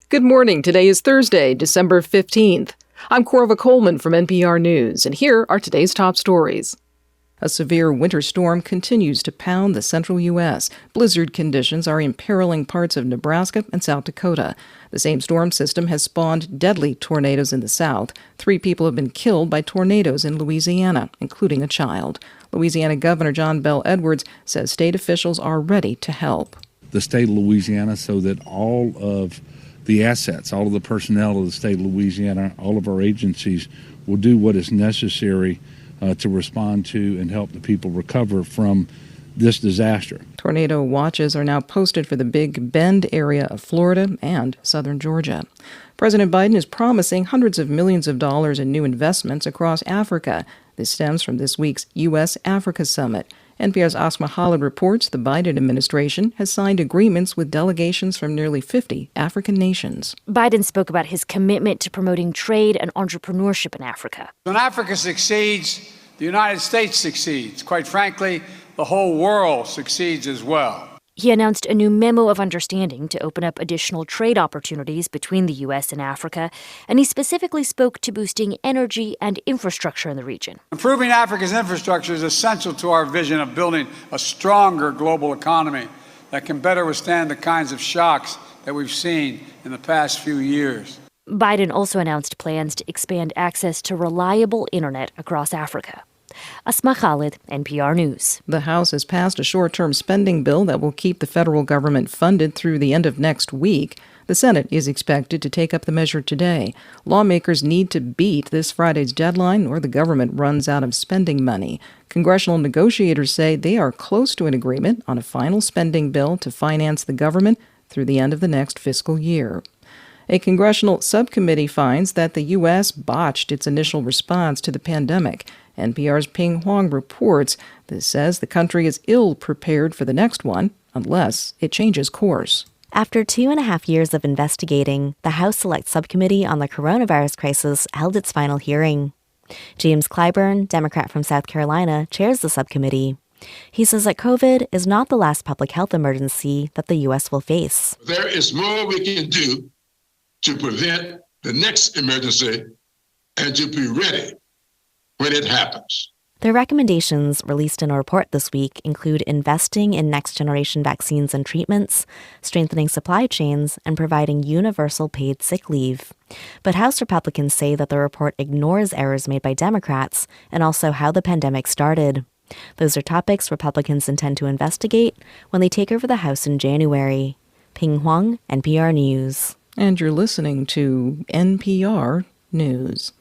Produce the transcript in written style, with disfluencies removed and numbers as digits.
Good morning. Today is Thursday, December 15th. I'm Corva Coleman from NPR News, and here are today's top stories. A severe winter storm continues to pound the central U.S. Blizzard conditions are imperiling parts of Nebraska and South Dakota. The same storm system has spawned deadly tornadoes in the south. 3 people have been killed by tornadoes in Louisiana, including a child. Louisiana Governor John Bel Edwards says state officials are ready to help. The state of Louisiana, so that all of the assets, all of the personnel of the state of Louisiana, all of our agencies will do what is necessary to respond to and help the people recover from this disaster. Tornado watches are now posted for the Big Bend area of Florida and southern Georgia. President Biden is promising hundreds of millions of dollars in new investments across Africa. This stems from this week's U.S. Africa summit. NPR's Asma Khalid reports the Biden administration has signed agreements with delegations from nearly 50 African nations. Biden spoke about his commitment to promoting trade and entrepreneurship in Africa. When Africa succeeds, the United States succeeds. Quite frankly, the whole world succeeds as well. He announced a new memo of understanding to open up additional trade opportunities between the U.S. and Africa, and he specifically spoke to boosting energy and infrastructure in the region. Improving Africa's infrastructure is essential to our vision of building a stronger global economy that can better withstand the kinds of shocks that we've seen in the past few years. Biden also announced plans to expand access to reliable internet across Africa. Asma Khalid, NPR News. The House has passed a short-term spending bill that will keep the federal government funded through the end of next week. The Senate is expected to take up the measure today. Lawmakers need to beat this Friday's deadline or the government runs out of spending money. Congressional negotiators say they are close to an agreement on a final spending bill to finance the government through the end of the next fiscal year. A congressional subcommittee finds that the U.S. botched its initial response to the pandemic. NPR's Ping Huang reports this says the country is ill-prepared for the next one unless it changes course. After 2.5 years of investigating, the House Select Subcommittee on the Coronavirus Crisis held its final hearing. James Clyburn, Democrat from South Carolina, chairs the subcommittee. He says that COVID is not the last public health emergency that the U.S. will face. There is more we can do to prevent the next emergency and to be ready when it happens. Their recommendations, released in a report this week, include investing in next-generation vaccines and treatments, strengthening supply chains, and providing universal paid sick leave. But House Republicans say that the report ignores errors made by Democrats and also how the pandemic started. Those are topics Republicans intend to investigate when they take over the House in January. Ping Huang, NPR News. And you're listening to NPR News.